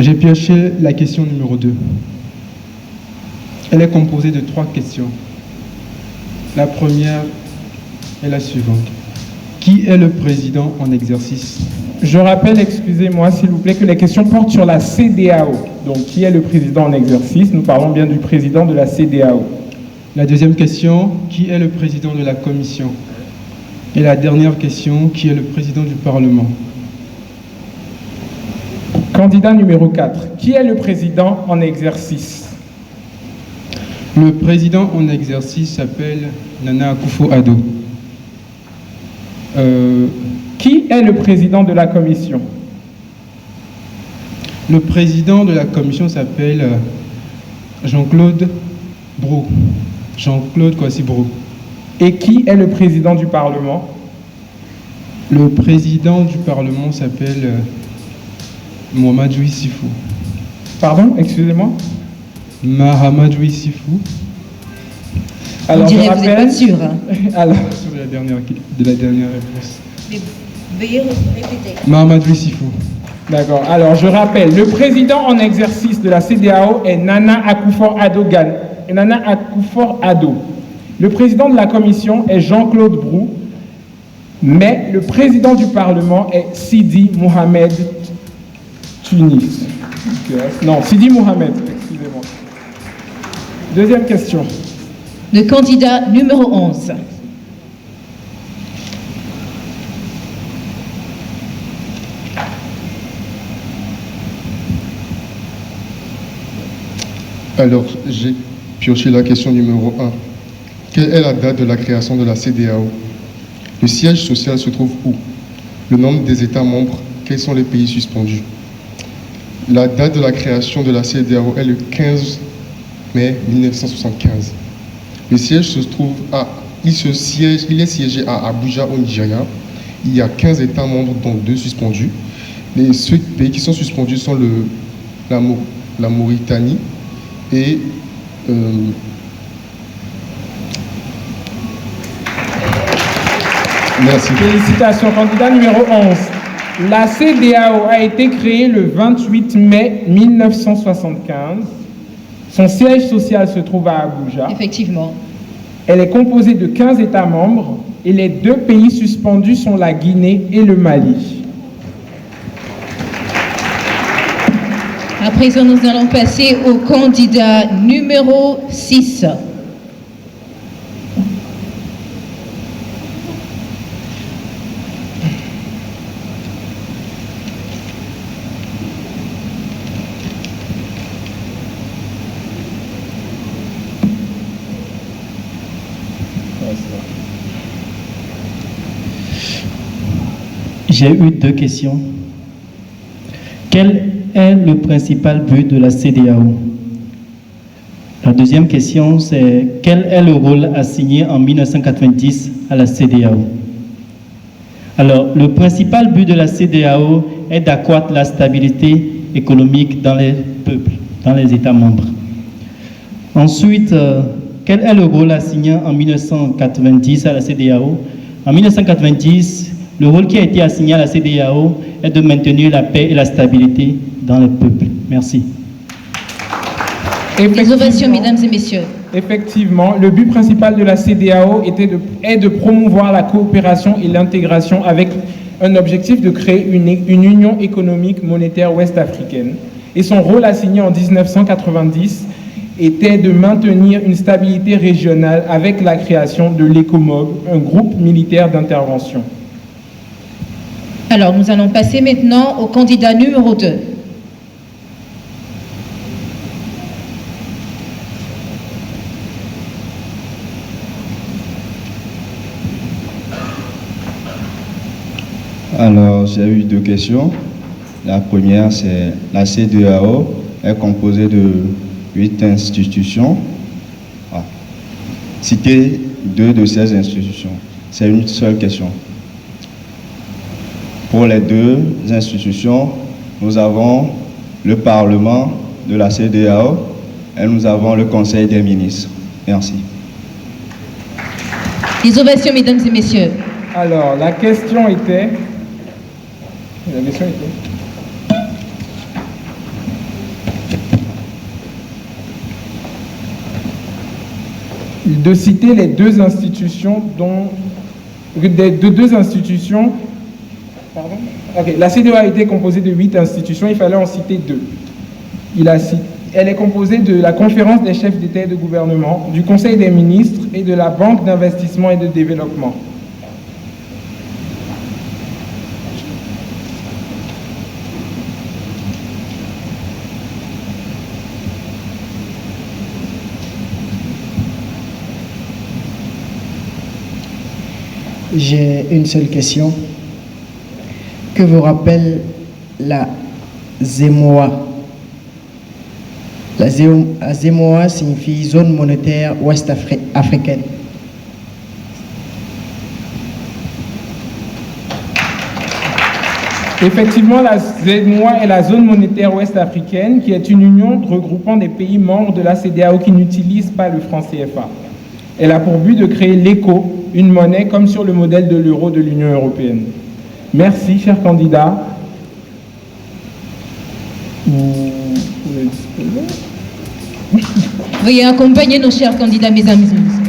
J'ai pioché la question numéro 2. Elle est composée de 3 questions. La première est la suivante. Qui est le président en exercice? Je rappelle, excusez-moi s'il vous plaît, que les questions portent sur la CEDEAO. Donc, qui est le président en exercice? Nous parlons bien du président de la CEDEAO. La deuxième question, qui est le président de la Commission? Et la dernière question, qui est le président du Parlement? Candidat numéro 4. Qui est le président en exercice? Le président en exercice s'appelle Nana Akufo-Addo. Qui est le président de la Commission? Le président de la Commission s'appelle Jean-Claude Brou. Jean-Claude Kwasi-Brou. Et qui est le président du Parlement? Le président du Parlement s'appelle Mahamadou Issifou. Pardon, excusez-moi? Mahamadou Issifou. Alors, on dirait que vous n'êtes pas sûr. Alors, sur la dernière réponse. Mais veuillez répéter. Mahamadou Issifou. D'accord. Alors, je rappelle, le président en exercice de la CEDEAO est Nana Akufo-Addo. Le président de la Commission est Jean-Claude Brou, mais le président du Parlement est Sidi Mohamed Tunis. Non, Sidi Mohamed, excusez-moi. Deuxième question. Le candidat numéro 11. Alors, j'ai pioché la question numéro 1. Quelle est la date de la création de la CEDEAO? Le siège social se trouve où? Le nombre des États membres? Quels sont les pays suspendus? La date de la création de la CEDEAO est le 15 mai 1975. Le siège se trouve il est siégé à Abuja au Nigeria. Il y a 15 États membres, dont 2 suspendus. Ceux pays qui sont suspendus sont la Mauritanie et merci. Félicitations, candidat numéro 11. La CEDEAO a été créée le 28 mai 1975. Son siège social se trouve à Abuja. Effectivement. Elle est composée de 15 États membres et les 2 pays suspendus sont la Guinée et le Mali. À présent, nous allons passer au candidat numéro 6. J'ai eu 2 questions. Quel est le principal but de la CEDEAO? La deuxième question, c'est quel est le rôle assigné en 1990 à la CEDEAO? Alors, le principal but de la CEDEAO est d'accroître la stabilité économique dans les peuples, dans les États membres. Ensuite, quel est le rôle assigné en 1990 à la CEDEAO? En 1990, le rôle qui a été assigné à la CEDEAO est de maintenir la paix et la stabilité dans le peuple. Merci. Les ovations, mesdames et messieurs. Effectivement, le but principal de la CEDEAO est de promouvoir la coopération et l'intégration avec un objectif de créer une union économique monétaire ouest-africaine. Et son rôle assigné en 1990 était de maintenir une stabilité régionale avec la création de l'ECOMOG, un groupe militaire d'intervention. Alors, nous allons passer maintenant au candidat numéro 2. Alors, j'ai eu 2 questions. La première, c'est la CEDEAO est composée de 8 institutions. Citez 2 de ces institutions. C'est une seule question. Pour les 2 institutions, nous avons le Parlement de la CEDEAO et nous avons le Conseil des ministres. Merci. Les ovations, mesdames et messieurs. Alors, la question était... de citer les deux institutions dont... deux institutions... Pardon? Okay. La CEDEAO a été composée de 8 institutions, il fallait en citer 2. Elle est composée de la Conférence des chefs d'État et de gouvernement, du Conseil des ministres et de la Banque d'investissement et de développement. J'ai une seule question. Que vous rappelle la ZEMOA? La ZEMOA signifie Zone monétaire ouest africaine. Effectivement, la ZEMOA est la Zone monétaire ouest africaine, qui est une union regroupant des pays membres de la CEDEAO qui n'utilisent pas le franc CFA. Elle a pour but de créer l'ECO, une monnaie comme sur le modèle de l'euro de l'Union européenne. Merci, chers candidats. Veuillez accompagner nos chers candidats, mesdames et messieurs.